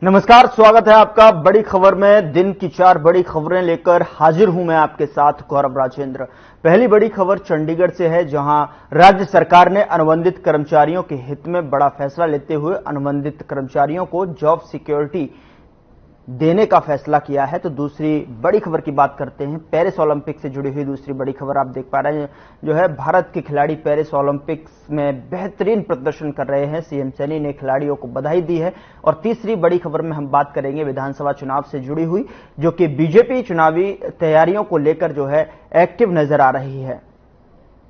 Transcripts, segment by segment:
नमस्कार, स्वागत है आपका बड़ी खबर में। दिन की 4 बड़ी खबरें लेकर हाजिर हूं मैं आपके साथ गौरव राजेंद्र। पहली बड़ी खबर चंडीगढ़ से है, जहां राज्य सरकार ने अनुबंधित कर्मचारियों के हित में बड़ा फैसला लेते हुए अनुबंधित कर्मचारियों को जॉब सिक्योरिटी देने का फैसला किया है। तो दूसरी बड़ी खबर की बात करते हैं। पेरिस ओलंपिक से जुड़ी हुई दूसरी बड़ी खबर आप देख पा रहे हैं, जो है भारत के खिलाड़ी पेरिस ओलंपिक्स में बेहतरीन प्रदर्शन कर रहे हैं। सीएम सैनी ने खिलाड़ियों को बधाई दी है। और तीसरी बड़ी खबर में हम बात करेंगे विधानसभा चुनाव से जुड़ी हुई, जो कि बीजेपी चुनावी तैयारियों को लेकर जो है एक्टिव नजर आ रही है।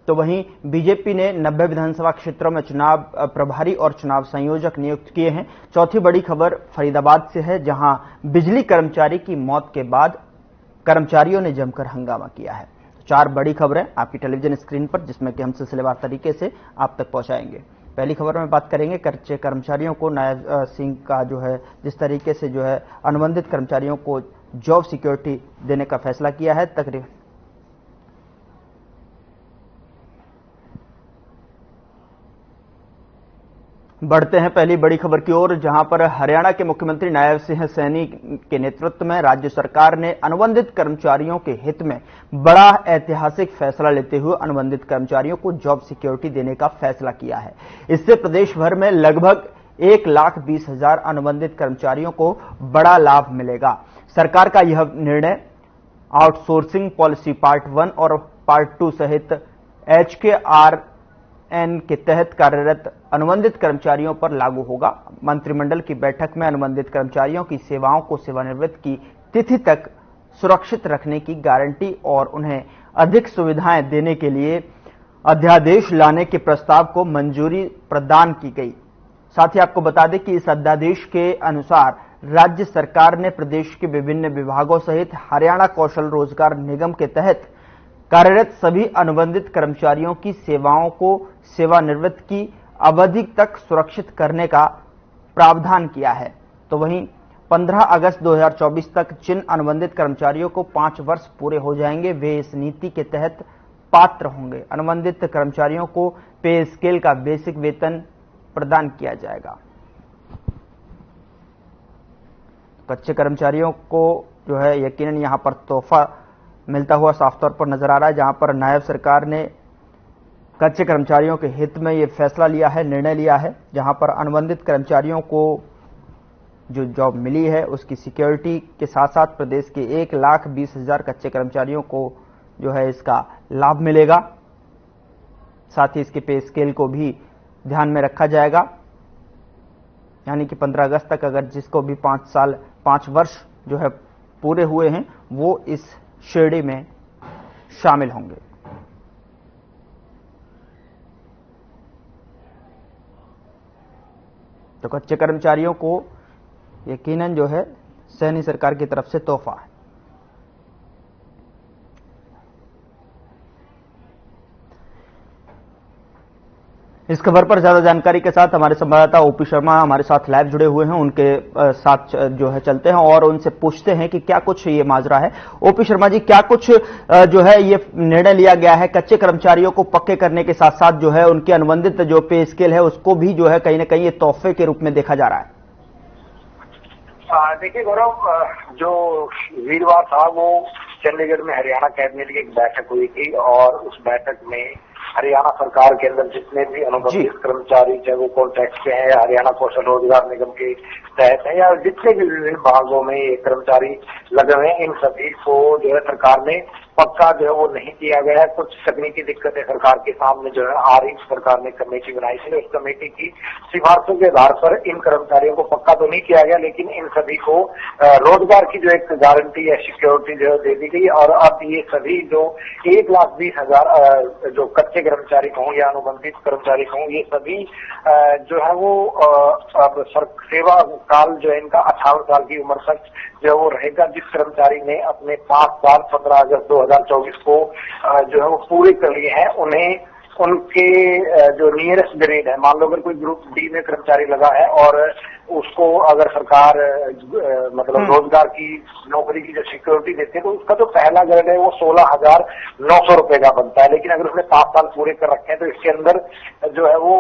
तो वहीं बीजेपी ने 90 विधानसभा क्षेत्रों में चुनाव प्रभारी और चुनाव संयोजक नियुक्त किए हैं। चौथी बड़ी खबर फरीदाबाद से है, जहां बिजली कर्मचारी की मौत के बाद कर्मचारियों ने जमकर हंगामा किया है। 4 बड़ी खबरें आपकी टेलीविजन स्क्रीन पर, जिसमें कि हम सिलसिलेवार तरीके से आप तक पहुंचाएंगे। पहली खबर में बात करेंगे कच्चे कर्मचारियों को नायब सिंह का जो है जिस तरीके से जो है अनुबंधित कर्मचारियों को जॉब सिक्योरिटी देने का फैसला किया है। तकरीबन बढ़ते हैं पहली बड़ी खबर की ओर, जहां पर हरियाणा के मुख्यमंत्री नायब सिंह सैनी के नेतृत्व में राज्य सरकार ने अनुबंधित कर्मचारियों के हित में बड़ा ऐतिहासिक फैसला लेते हुए अनुबंधित कर्मचारियों को जॉब सिक्योरिटी देने का फैसला किया है। इससे प्रदेश भर में लगभग 1,20,000 अनुबंधित कर्मचारियों को बड़ा लाभ मिलेगा। सरकार का यह निर्णय आउटसोर्सिंग पॉलिसी पार्ट 1 और पार्ट 2 सहित HKRN के तहत कार्यरत अनुबंधित कर्मचारियों पर लागू होगा। मंत्रिमंडल की बैठक में अनुबंधित कर्मचारियों की सेवाओं को सेवानिवृत्ति की तिथि तक सुरक्षित रखने की गारंटी और उन्हें अधिक सुविधाएं देने के लिए अध्यादेश लाने के प्रस्ताव को मंजूरी प्रदान की गई। साथ ही आपको बता दें कि इस अध्यादेश के अनुसार राज्य सरकार ने प्रदेश के विभिन्न विभागों सहित हरियाणा कौशल रोजगार निगम के तहत कार्यरत सभी अनुबंधित कर्मचारियों की सेवाओं को सेवानिवृत्ति की अवधि तक सुरक्षित करने का प्रावधान किया है। तो वहीं 15 अगस्त 2024 तक जिन अनुबंधित कर्मचारियों को 5 वर्ष पूरे हो जाएंगे, वे इस नीति के तहत पात्र होंगे। अनुबंधित कर्मचारियों को पे स्केल का बेसिक वेतन प्रदान किया जाएगा। कच्चे कर्मचारियों को जो है यकीनन यहां पर तोहफा मिलता हुआ साफ तौर पर नजर आ रहा है, जहां पर नायब सरकार ने कच्चे कर्मचारियों के हित में यह फैसला लिया है, निर्णय लिया है, जहां पर अनुबंधित कर्मचारियों को जो जॉब मिली है उसकी सिक्योरिटी के साथ साथ प्रदेश के 1,20,000 कच्चे कर्मचारियों को जो है इसका लाभ मिलेगा। साथ ही इसके पे स्केल को भी ध्यान में रखा जाएगा, यानी कि 15 अगस्त तक अगर जिसको भी 5 वर्ष जो है पूरे हुए हैं, वो इस श्रेणी में शामिल होंगे। तो कच्चे कर्मचारियों को यकीनन जो है सैनी सरकार की तरफ से तोहफा है। इस खबर पर ज्यादा जानकारी के साथ हमारे संवाददाता ओपी शर्मा हमारे साथ लाइव जुड़े हुए हैं। उनके साथ जो है चलते हैं और उनसे पूछते हैं कि क्या कुछ ये माजरा है। ओपी शर्मा जी, क्या कुछ जो है ये निर्णय लिया गया है कच्चे कर्मचारियों को पक्के करने के साथ साथ जो है उनके अनुबंधित जो पे स्केल है उसको भी जो है कहीं ना कहीं ये तोहफे के रूप में देखा जा रहा है? देखिए गौरव, जो वीरवार था वो चंडीगढ़ में हरियाणा कैबिनेट की एक बैठक हुई थी और उस बैठक में हरियाणा सरकार के अंदर जितने भी अनुबंधित कर्मचारी, चाहे वो कॉन्ट्रैक्ट के हैं, हरियाणा कौशल रोजगार निगम के तहत है या जितने भी विभिन्न भागों में ये कर्मचारी लगे हुए हैं, इन सभी को जो है सरकार ने पक्का जो है वो नहीं किया गया है। कुछ तकनीकी दिक्कतें सरकार के सामने जो है आ रही, सरकार ने कमेटी बनाई थी। उस कमेटी की सिफारिशों के आधार पर इन कर्मचारियों को पक्का तो नहीं किया गया, लेकिन इन सभी को रोजगार की जो एक गारंटी या सिक्योरिटी जो दे दी गई। और अब ये सभी जो 1,20,000 जो कच्चे कर्मचारी हों या अनुबंधित कर्मचारी हों, ये सभी जो है वो अब सेवा काल जो है इनका 18 साल की उम्र तक जो वो रहेगा। जिस कर्मचारी ने अपने 5 साल 15 अगस्त 2024 को जो है वो पूरे कर लिए हैं, उन्हें उनके जो नियरेस्ट ग्रेड है, मान लो अगर कोई ग्रुप डी में कर्मचारी लगा है और उसको अगर सरकार मतलब रोजगार की नौकरी की जो सिक्योरिटी देती है तो उसका जो पहला ग्रेड है वो 16,900 रुपए का बनता है। लेकिन अगर उसने 5 साल पूरे कर रखे हैं तो इसके अंदर जो है वो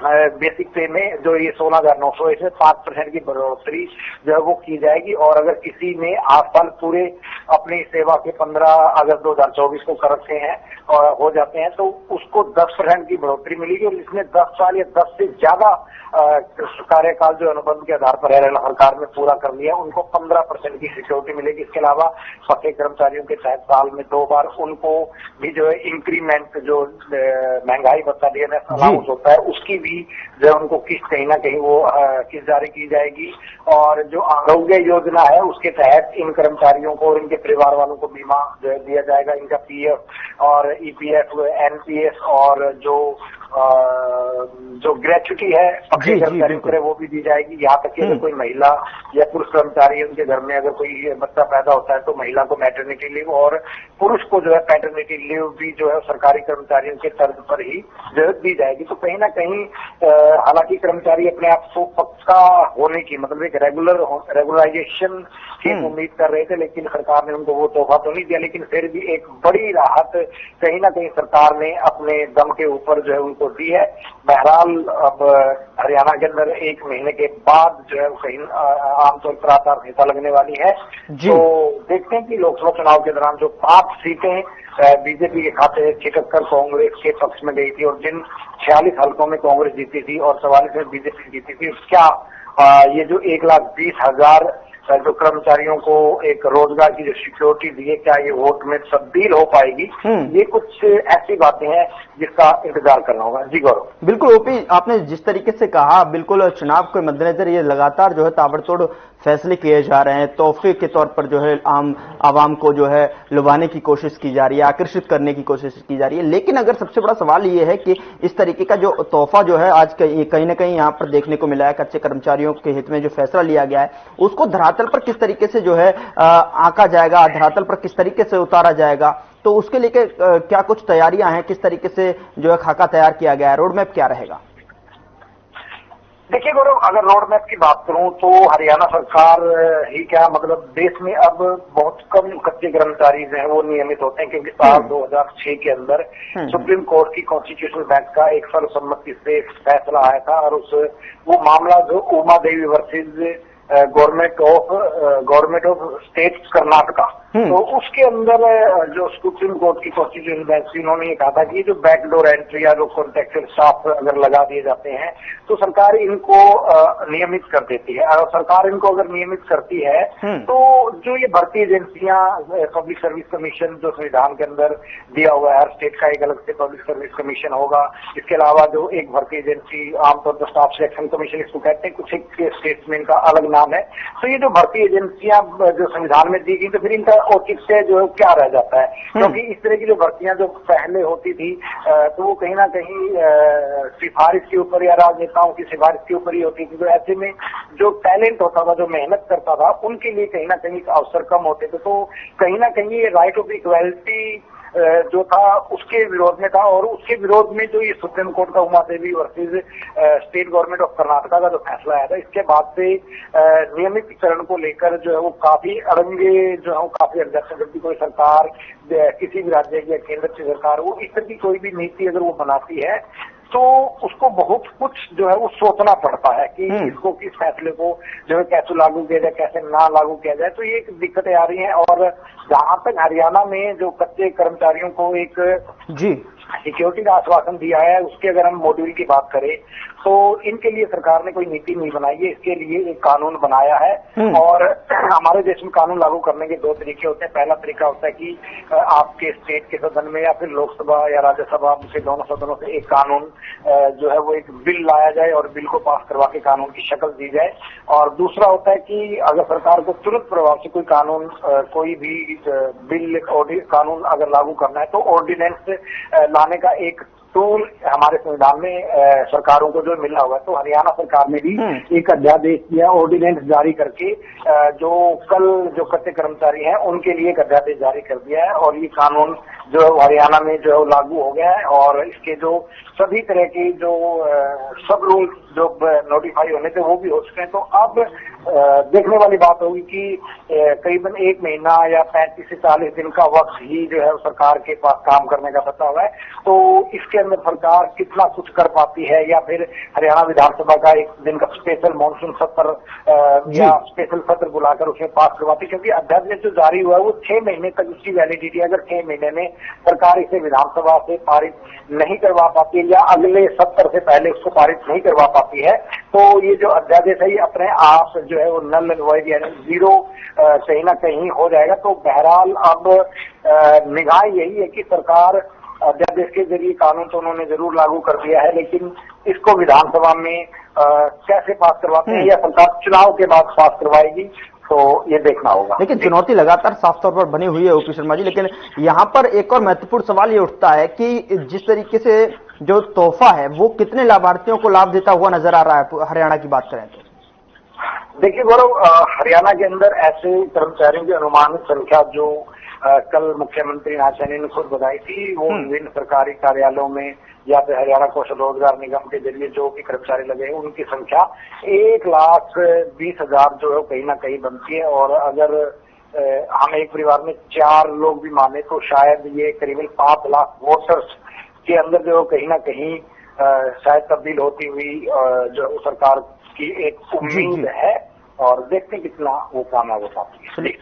बेसिक पे में जो ये 16,900 इसमें 5% की बढ़ोतरी जो है वो की जाएगी। और अगर किसी ने 8 साल पूरे अपनी सेवा के 15 अगस्त 2024 को कर रखे हैं और हो जाते हैं तो उसको 10% की बढ़ोतरी मिलेगी। और इसमें 10 साल या 10 से ज्यादा कार्यकाल जो अनुबंध के आधार पर हरियाणा सरकार ने पूरा कर लिया उनको 15% की सिक्योरिटी मिलेगी। इसके अलावा पक्के कर्मचारियों के तहत साल में 2 बार उनको भी जो है इंक्रीमेंट जो महंगाई भत्ता डीएनएस अलाउंस होता है उसकी भी जो उनको किस्त कहीं ना कहीं वो किस्त जारी की जाएगी। और जो आरोग्य योजना है उसके तहत इन कर्मचारियों को और इनके परिवार वालों को बीमा जो है दिया जाएगा। इनका पीएफ और ईपीएफ, एनपीएस और जो ग्रेच्युटी है पक्के कर्मचारियों को वो भी दी जाएगी। यहाँ तक कि अगर कोई महिला या पुरुष कर्मचारी उनके घर में अगर कोई बच्चा पैदा होता है तो महिला को मैटरनिटी लीव और पुरुष को जो है पैटर्निटी लीव भी जो है सरकारी कर्मचारियों के तर्ज पर ही जो है दी जाएगी। तो कहीं ना कहीं हालांकि कर्मचारी अपने आप को पक्का होने की मतलब एक रेगुलराइजेशन की उम्मीद कर रहे थे, लेकिन सरकार ने उनको वो तोहफा तो नहीं दिया। लेकिन फिर भी एक बड़ी राहत कहीं ना कहीं सरकार ने अपने दम के ऊपर जो है उनको दी है। बहरहाल अब हरियाणा के अंदर 1 महीने के बाद जो है कहीं आमतौर पर आचार संहिता लगने वाली है। तो देखते हैं कि लोकसभा चुनाव के दौरान जो 5 सीटें बीजेपी के खाते छिटक कर कांग्रेस के पक्ष में गई थी और जिन 46 हलकों में कांग्रेस जीती थी और 44 में बीजेपी जीती थी, क्या ये जो 1,20,000 जो कर्मचारियों को एक रोजगार की जो सिक्योरिटी दी है क्या ये वोट में तब्दील हो पाएगी? ये कुछ ऐसी बातें हैं जिसका इंतजार करना होगा। जी गौरव। बिल्कुल ओपी, आपने जिस तरीके से कहा बिल्कुल चुनाव के मद्देनजर ये लगातार जो है ताबड़तोड़ फैसले किए जा रहे हैं, तोहफे के तौर पर जो है आम आवाम को जो है लुभाने की कोशिश की जा रही है, आकर्षित करने की कोशिश की जा रही है। लेकिन अगर सबसे बड़ा सवाल ये है कि इस तरीके का जो तोहफा जो है आज कहीं ना कहीं यहाँ पर देखने को मिला है, कच्चे कर्मचारियों के हित में जो फैसला लिया गया है उसको धरातल पर किस तरीके से जो है आंका जाएगा, धरातल पर किस तरीके से उतारा जाएगा, तो उसके लिए क्या कुछ तैयारियां हैं, किस तरीके से जो है खाका तैयार किया गया है, रोड मैप क्या रहेगा? देखिए गौरव, अगर रोड मैप की बात करूं तो हरियाणा सरकार ही क्या मतलब देश में अब बहुत कम कच्चे कर्मचारी जो हैं वो नियमित होते हैं, क्योंकि साल 2006 के अंदर सुप्रीम कोर्ट की कॉन्स्टिट्यूशनल बेंच का एक सर्वसम्मति से फैसला आया था और वो मामला जो Uma Devi versus government of state Karnataka, तो उसके अंदर जो सुप्रीम कोर्ट की कॉन्स्टिट्यूशनल बेंच उन्होंने ये कहा था कि जो बैकडोर एंट्री या जो कॉन्ट्रैक्चुअल स्टाफ अगर लगा दिए जाते हैं तो सरकार इनको नियमित कर देती है। और सरकार इनको अगर नियमित करती है तो जो ये भर्ती एजेंसियां, पब्लिक सर्विस कमीशन जो संविधान के अंदर दिया हुआ है, हर स्टेट का एक अलग से पब्लिक सर्विस कमीशन होगा। इसके अलावा जो एक भर्ती एजेंसी आमतौर पर स्टाफ सिलेक्शन कमीशन इसको कहते हैं, कुछ एक स्टेट्स में इनका अलग नाम है। तो ये जो भर्ती एजेंसियां जो संविधान में दी गई तो फिर इनका औचित्य जो है क्या रह जाता है, क्योंकि इस तरह की जो भर्तियां जो पहले होती थी तो वो कहीं ना कहीं सिफारिश के ऊपर या राजनेताओं की सिफारिश के ऊपर ही होती थी। तो ऐसे में जो टैलेंट होता था, जो मेहनत करता था, उनके लिए कहीं ना कहीं अवसर कम होते थे। तो कहीं ना कहीं ये राइट ऑफ इक्वालिटी जो था उसके विरोध में था। और उसके विरोध में जो ये सुप्रीम कोर्ट का Uma Devi versus state government of Karnataka का जो फैसला आया था, इसके बाद से नियमितीकरण को लेकर जो है वो काफी अड़ंगे जो है वो काफी अड़ जाते हैं। जबकि कोई सरकार किसी भी राज्य की या केंद्र की सरकार वो इस तरह की कोई भी नीति अगर वो बनाती है तो उसको बहुत कुछ जो है वो सोचना पड़ता है कि इसको किस फैसले को जो है कैसे लागू किया जाए, कैसे ना लागू किया जाए। तो ये एक दिक्कतें आ रही हैं। और जहां तक हरियाणा में जो कच्चे कर्मचारियों को एक सिक्योरिटी का आश्वासन दिया है, उसके अगर हम मॉड्यूल की बात करें तो इनके लिए सरकार ने कोई नीति नहीं बनाई है, इसके लिए एक कानून बनाया है। और हमारे देश में कानून लागू करने के 2 तरीके होते हैं। पहला तरीका होता है कि आपके स्टेट के सदन में या फिर लोकसभा या राज्यसभा से दोनों सदनों से एक कानून जो है वो एक बिल लाया जाए और बिल को पास करवा के कानून की शक्ल दी जाए। और दूसरा होता है कि अगर सरकार को तुरंत प्रभाव से कोई कानून, कोई भी बिल कानून अगर लागू करना है तो ऑर्डिनेंस लाने का एक टूल हमारे संविधान में सरकारों को जो मिला हुआ है। तो हरियाणा सरकार ने भी एक अध्यादेश किया, ऑर्डिनेंस जारी करके जो कल जो कच्चे कर्मचारी हैं उनके लिए एक अध्यादेश जारी कर दिया है। और ये कानून जो हरियाणा में जो लागू हो गया है और इसके जो सभी तरह की जो सब रूल जो नोटिफाई होने थे वो भी हो चुके हैं। तो अब देखने वाली बात होगी कि करीबन 1 महीना या 35 से 40 दिन का वक्त ही जो है सरकार के पास काम करने का बचा हुआ है। तो इसके अंदर सरकार कितना कुछ कर पाती है, या फिर हरियाणा विधानसभा का एक दिन का स्पेशल मानसून सत्र या स्पेशल सत्र बुलाकर उसमें पास करवाती, क्योंकि अध्यादेश जो जारी हुआ है वो 6 महीने तक उसकी वैलिडिटी। अगर 6 महीने में सरकार इसे विधानसभा से पारित नहीं करवा पाती है या अगले सत्र से पहले उसको पारित नहीं करवा पाती है, तो ये जो अध्यादेश है ये अपने आप जो है वो नल एंड वॉइड यानी जीरो कहीं ना कहीं हो जाएगा। तो बहरहाल अब निगाह यही है कि सरकार अध्यादेश के जरिए कानून तो उन्होंने जरूर लागू कर दिया है, लेकिन इसको विधानसभा में कैसे पास करवाते हैं या सरकार चुनाव के बाद पास करवाएगी, तो ये देखना होगा। लेकिन चुनौती लगातार साफ तौर पर बनी हुई है ओपी शर्मा जी। लेकिन यहाँ पर एक और महत्वपूर्ण सवाल ये उठता है कि जिस तरीके से जो तोहफा है वो कितने लाभार्थियों को लाभ देता हुआ नजर आ रहा है, हरियाणा की बात करें तो? देखिए गौरव, हरियाणा के अंदर ऐसे कर्मचारियों की अनुमानित संख्या जो कल मुख्यमंत्री नायब सैनी ने खुद बताई थी, वो विभिन्न सरकारी कार्यालयों में या फिर हरियाणा कौशल रोजगार निगम के जरिए जो भी कर्मचारी लगे हैं उनकी संख्या 1,20,000 जो है कहीं ना कहीं बनती है। और अगर हम एक परिवार में 4 लोग भी माने तो शायद ये करीबन 5 लाख वोटर्स के अंदर जो कहीं ना कहीं शायद तब्दील होती हुई जो सरकार की एक उम्मीद है, और देखते हैं कितना वो कामयाब हो पाती है।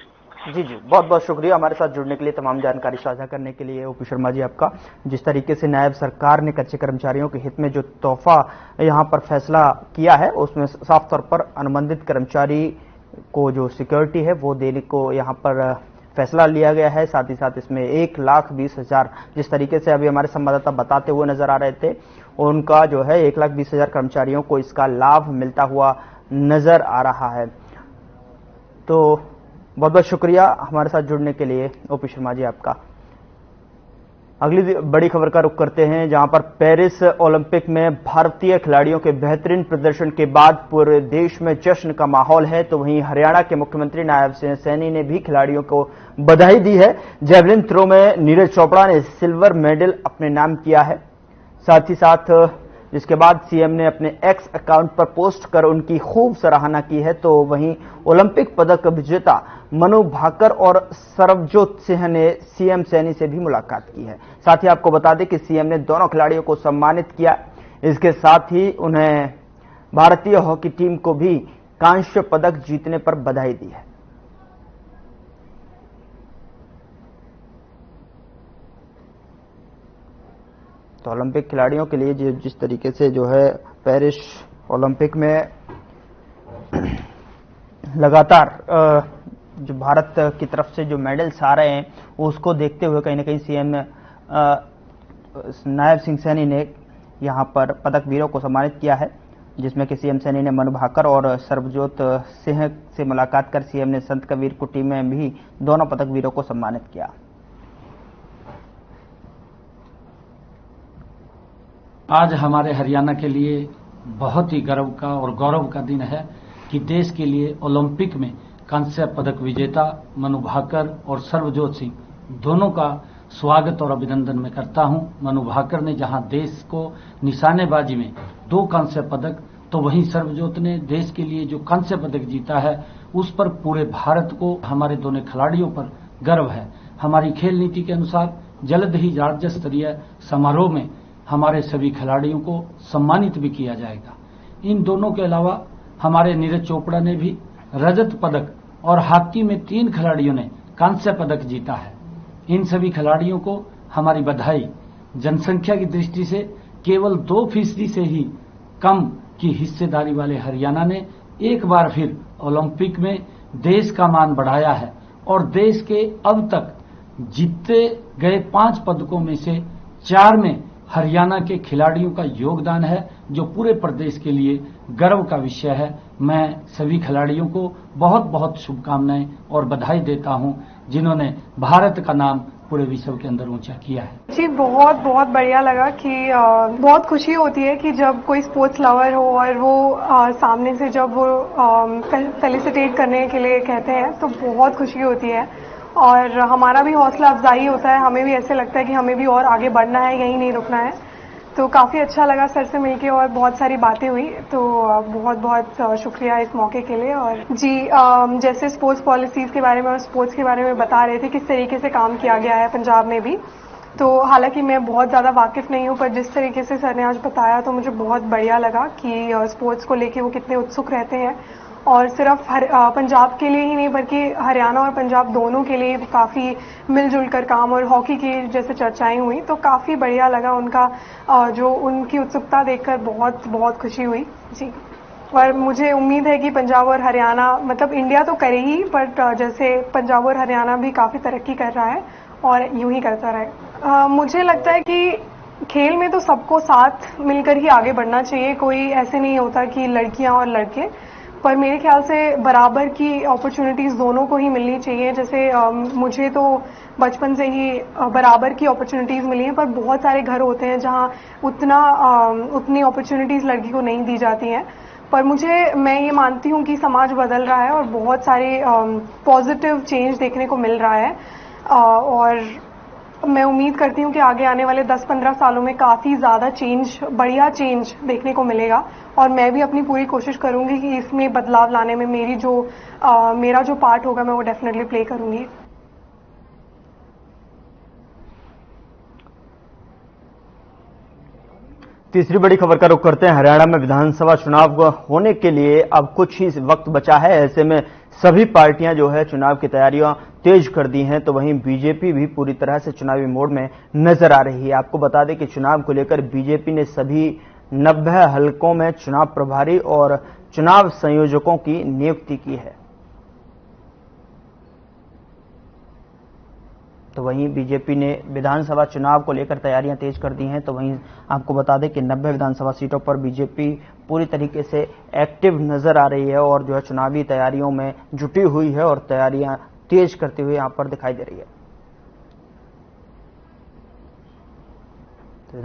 जी, बहुत बहुत शुक्रिया हमारे साथ जुड़ने के लिए, तमाम जानकारी साझा करने के लिए ओपी शर्मा जी आपका। जिस तरीके से नायब सरकार ने कच्चे कर्मचारियों के हित में जो तोहफा यहां पर फैसला किया है उसमें साफ तौर पर अनुबंधित कर्मचारी को जो सिक्योरिटी है वो देने को यहां पर फैसला लिया गया है। साथ ही साथ इसमें 1,20,000 जिस तरीके से अभी हमारे संवाददाता बताते हुए नजर आ रहे थे, उनका जो है 1,20,000 कर्मचारियों को इसका लाभ मिलता हुआ नजर आ रहा है। तो बहुत बहुत शुक्रिया हमारे साथ जुड़ने के लिए ओपी शर्मा जी आपका। अगली बड़ी खबर का रुख करते हैं, जहां पर पेरिस ओलंपिक में भारतीय खिलाड़ियों के बेहतरीन प्रदर्शन के बाद पूरे देश में जश्न का माहौल है। तो वहीं हरियाणा के मुख्यमंत्री नायब सैनी ने भी खिलाड़ियों को बधाई दी है। जेवलिन थ्रो में नीरज चोपड़ा ने सिल्वर मेडल अपने नाम किया है। साथ ही साथ जिसके बाद सीएम ने अपने एक्स अकाउंट पर पोस्ट कर उनकी खूब सराहना की है। तो वहीं ओलंपिक पदक विजेता मनु भाकर और सरबजोत सिंह ने सीएम सैनी से भी मुलाकात की है। साथ ही आपको बता दें कि सीएम ने दोनों खिलाड़ियों को सम्मानित किया। इसके साथ ही उन्हें भारतीय हॉकी टीम को भी कांस्य पदक जीतने पर बधाई दी है। तो ओलंपिक खिलाड़ियों के लिए जिस तरीके से जो है पेरिस ओलंपिक में लगातार जो भारत की तरफ से जो मेडल्स आ रहे हैं उसको देखते हुए कहीं ना कहीं सीएम नायब सिंह सैनी ने यहां पर पदक वीरों को सम्मानित किया है, जिसमें कि सीएम सैनी ने मनु भाकर और सरबजोत सिंह से मुलाकात कर सीएम ने संत कबीर कुटी में भी दोनों पदक वीरों को सम्मानित किया। आज हमारे हरियाणा के लिए बहुत ही गर्व का और गौरव का दिन है कि देश के लिए ओलंपिक में कांस्य पदक विजेता मनु भाकर और सर्वजोत सिंह दोनों का स्वागत और अभिनंदन मैं करता हूं। मनु भाकर ने जहां देश को निशानेबाजी में 2 कांस्य पदक, तो वहीं सर्वजोत ने देश के लिए जो कांस्य पदक जीता है उस पर पूरे भारत को, हमारे दोनों खिलाड़ियों पर गर्व है। हमारी खेल नीति के अनुसार जल्द ही राज्य स्तरीय समारोह में हमारे सभी खिलाड़ियों को सम्मानित भी किया जाएगा। इन दोनों के अलावा हमारे नीरज चोपड़ा ने भी रजत पदक और हॉकी में 3 खिलाड़ियों ने कांस्य पदक जीता है। इन सभी खिलाड़ियों को हमारी बधाई। जनसंख्या की दृष्टि से केवल 2% से ही कम की हिस्सेदारी वाले हरियाणा ने एक बार फिर ओलंपिक में देश का मान बढ़ाया है और देश के अब तक जीते गए 5 पदकों में से 4 में हरियाणा के खिलाड़ियों का योगदान है, जो पूरे प्रदेश के लिए गर्व का विषय है। मैं सभी खिलाड़ियों को बहुत बहुत शुभकामनाएं और बधाई देता हूं, जिन्होंने भारत का नाम पूरे विश्व के अंदर ऊंचा किया है। जी बहुत बहुत बढ़िया लगा कि बहुत खुशी होती है कि जब कोई स्पोर्ट्स लवर हो और वो सामने से जब वो फेलिसिटेट करने के लिए कहते हैं तो बहुत खुशी होती है और हमारा भी हौसला अफजाई होता है। हमें भी ऐसे लगता है कि हमें भी और आगे बढ़ना है, यहीं नहीं रुकना है। तो काफ़ी अच्छा लगा सर से मिलके और बहुत सारी बातें हुई। तो बहुत बहुत शुक्रिया इस मौके के लिए। और जी जैसे स्पोर्ट्स पॉलिसीज़ के बारे में और स्पोर्ट्स के बारे में बता रहे थे किस तरीके से काम किया गया है पंजाब में भी, तो हालांकि मैं बहुत ज़्यादा वाकिफ़ नहीं हूँ, पर जिस तरीके से सर ने आज बताया तो मुझे बहुत बढ़िया लगा कि स्पोर्ट्स को लेके वो कितने उत्सुक रहते हैं। और सिर्फ पंजाब के लिए ही नहीं बल्कि हरियाणा और पंजाब दोनों के लिए काफ़ी मिलजुल कर काम, और हॉकी की जैसे चर्चाएं हुई तो काफ़ी बढ़िया लगा उनका जो उनकी उत्सुकता देखकर बहुत बहुत खुशी हुई जी। और मुझे उम्मीद है कि पंजाब और हरियाणा मतलब इंडिया तो करे ही, बट जैसे पंजाब और हरियाणा भी काफ़ी तरक्की कर रहा है और यूं ही करता रहे। मुझे लगता है कि खेल में तो सबको साथ मिलकर ही आगे बढ़ना चाहिए, कोई ऐसे नहीं होता कि लड़कियां और लड़के, पर मेरे ख्याल से बराबर की अपॉर्चुनिटीज़ दोनों को ही मिलनी चाहिए। जैसे मुझे तो बचपन से ही बराबर की अपॉर्चुनिटीज़ मिली हैं, पर बहुत सारे घर होते हैं जहां उतनी अपॉर्चुनिटीज़ लड़की को नहीं दी जाती हैं। पर मैं ये मानती हूँ कि समाज बदल रहा है और बहुत सारे पॉजिटिव चेंज देखने को मिल रहा है। और मैं उम्मीद करती हूँ कि आगे आने वाले 10-15 सालों में काफ़ी ज़्यादा बढ़िया चेंज देखने को मिलेगा। और मैं भी अपनी पूरी कोशिश करूँगी कि इसमें बदलाव लाने में मेरा जो पार्ट होगा मैं वो डेफिनेटली प्ले करूँगी। तीसरी बड़ी खबर का रुख करते हैं। हरियाणा में विधानसभा चुनाव होने के लिए अब कुछ ही वक्त बचा है। ऐसे में सभी पार्टियां जो है चुनाव की तैयारियां तेज कर दी हैं, तो वहीं बीजेपी भी पूरी तरह से चुनावी मोड में नजर आ रही है। आपको बता दें कि चुनाव को लेकर बीजेपी ने सभी 90 हलकों में चुनाव प्रभारी और चुनाव संयोजकों की नियुक्ति की है। तो वहीं बीजेपी ने विधानसभा चुनाव को लेकर तैयारियां तेज कर दी हैं। तो वहीं आपको बता दें कि 90 विधानसभा सीटों पर बीजेपी पूरी तरीके से एक्टिव नजर आ रही है और जो है चुनावी तैयारियों में जुटी हुई है और तैयारियां तेज करते हुए यहां पर दिखाई दे रही है। तो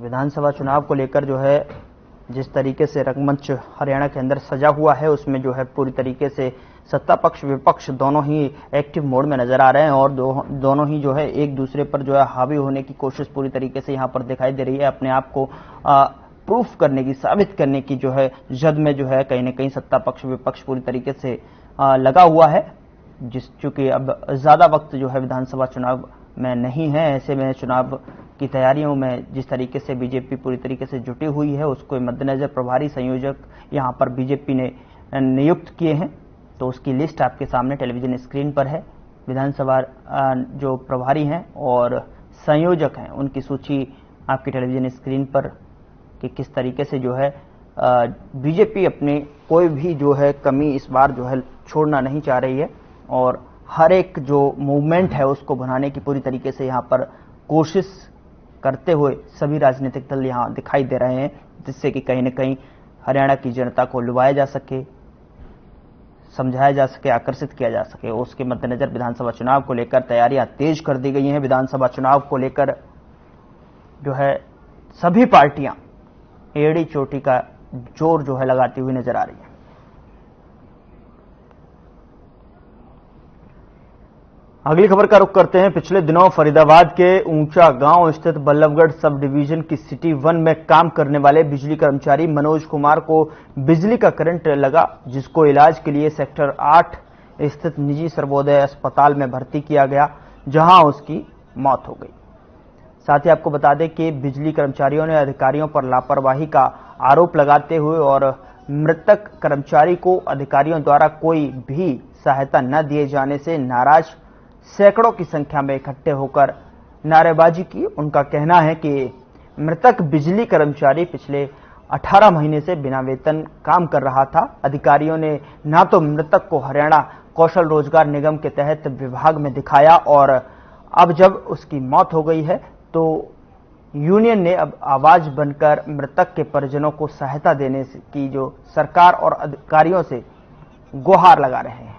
विधानसभा चुनाव को लेकर जो है जिस तरीके से रंगमंच हरियाणा के अंदर सजा हुआ है उसमें जो है पूरी तरीके से सत्ता पक्ष विपक्ष दोनों ही एक्टिव मोड में नजर आ रहे हैं और दोनों ही जो है एक दूसरे पर जो है हावी होने की कोशिश पूरी तरीके से यहां पर दिखाई दे रही है। अपने आप को प्रूफ करने की, साबित करने की जो है जद में जो है कहीं ना कहीं सत्ता पक्ष विपक्ष पूरी तरीके से लगा हुआ है। चूंकि अब ज्यादा वक्त जो है विधानसभा चुनाव में नहीं है, ऐसे में चुनाव की तैयारियों में जिस तरीके से बीजेपी पूरी तरीके से जुटी हुई है उसको मद्देनजर प्रभारी संयोजक यहां पर बीजेपी ने नियुक्त किए हैं। तो उसकी लिस्ट आपके सामने टेलीविजन स्क्रीन पर है। विधानसभा जो प्रभारी हैं और संयोजक हैं उनकी सूची आपकी टेलीविजन स्क्रीन पर कि किस तरीके से जो है बीजेपी अपनी कोई भी जो है कमी इस बार जो है छोड़ना नहीं चाह रही है और हर एक जो मूवमेंट है उसको बनाने की पूरी तरीके से यहाँ पर कोशिश करते हुए सभी राजनीतिक दल यहाँ दिखाई दे रहे हैं, जिससे कि कहीं न कहीं हरियाणा की जनता को लुभाया जा सके, समझाया जा सके, आकर्षित किया जा सके। उसके मद्देनजर विधानसभा चुनाव को लेकर तैयारियां तेज कर दी गई हैं। विधानसभा चुनाव को लेकर जो है सभी पार्टियां एड़ी चोटी का जोर जो है लगाती हुई नजर आ रही है। अगली खबर का रुख करते हैं। पिछले दिनों फरीदाबाद के ऊंचा गांव स्थित बल्लभगढ़ सब डिवीजन की सिटी 1 में काम करने वाले बिजली कर्मचारी मनोज कुमार को बिजली का करंट लगा, जिसको इलाज के लिए सेक्टर 8 स्थित निजी सर्वोदय अस्पताल में भर्ती किया गया, जहां उसकी मौत हो गई। साथ ही आपको बता दें कि बिजली कर्मचारियों ने अधिकारियों पर लापरवाही का आरोप लगाते हुए और मृतक कर्मचारी को अधिकारियों द्वारा कोई भी सहायता न दिए जाने से नाराज सैकड़ों की संख्या में इकट्ठे होकर नारेबाजी की। उनका कहना है कि मृतक बिजली कर्मचारी पिछले 18 महीने से बिना वेतन काम कर रहा था। अधिकारियों ने ना तो मृतक को हरियाणा कौशल रोजगार निगम के तहत विभाग में दिखाया और अब जब उसकी मौत हो गई है तो यूनियन ने अब आवाज बनकर मृतक के परिजनों को सहायता देने की जो सरकार और अधिकारियों से गुहार लगा रहे हैं।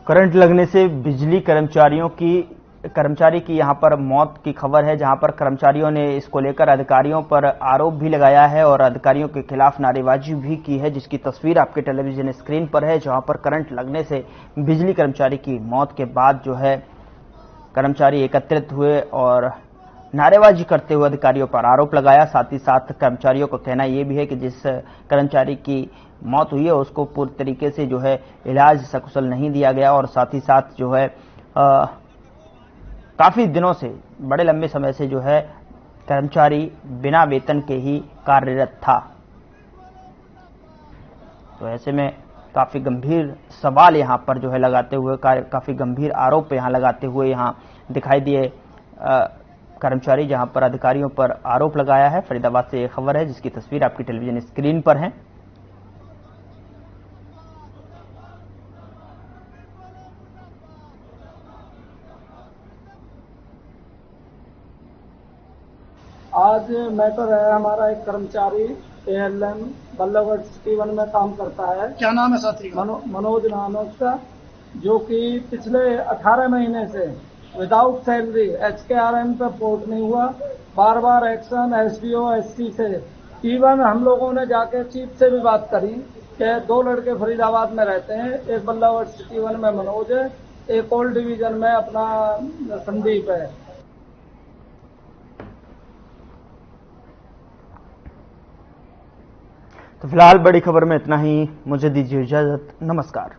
करंट लगने से बिजली कर्मचारियों की कर्मचारी की यहां पर मौत की खबर है, जहां पर कर्मचारियों ने इसको लेकर अधिकारियों पर आरोप भी लगाया है और अधिकारियों के खिलाफ नारेबाजी भी की है, जिसकी तस्वीर आपके टेलीविजन स्क्रीन पर है, जहां पर करंट लगने से बिजली कर्मचारी की मौत के बाद जो है कर्मचारी एकत्रित हुए और नारेबाजी करते हुए अधिकारियों पर आरोप लगाया। साथ ही साथ कर्मचारियों का कहना यह भी है कि जिस कर्मचारी की मौत हुई है उसको पूरी तरीके से जो है इलाज सकुशल नहीं दिया गया और साथ ही साथ जो है काफी दिनों से, बड़े लंबे समय से जो है कर्मचारी बिना वेतन के ही कार्यरत था। तो ऐसे में काफी गंभीर सवाल यहां पर जो है लगाते हुए, काफी गंभीर आरोप यहां लगाते हुए यहां दिखाई दिए कर्मचारी, जहां पर अधिकारियों पर आरोप लगाया है। फरीदाबाद से यह खबर है जिसकी तस्वीर आपकी टेलीविजन स्क्रीन पर है। आज मैटर है हमारा एक कर्मचारी ALM बल्लभगढ़ सिटी 1 में काम करता है। क्या नाम है साथी? मनोज नाम है उसका, जो कि पिछले 18 महीने से विदाउट सैलरी HKRM पे पोर्ट नहीं हुआ। बार बार एक्शन SDO SC से, इवन हम लोगों ने जाके चीफ से भी बात करी कि 2 लड़के फरीदाबाद में रहते हैं, एक बल्लभगढ़ सिटी 1 में मनोज है, एक ओल्ड डिवीजन में अपना संदीप है। तो फिलहाल बड़ी खबर में इतना ही। मुझे दीजिए इजाजत। नमस्कार।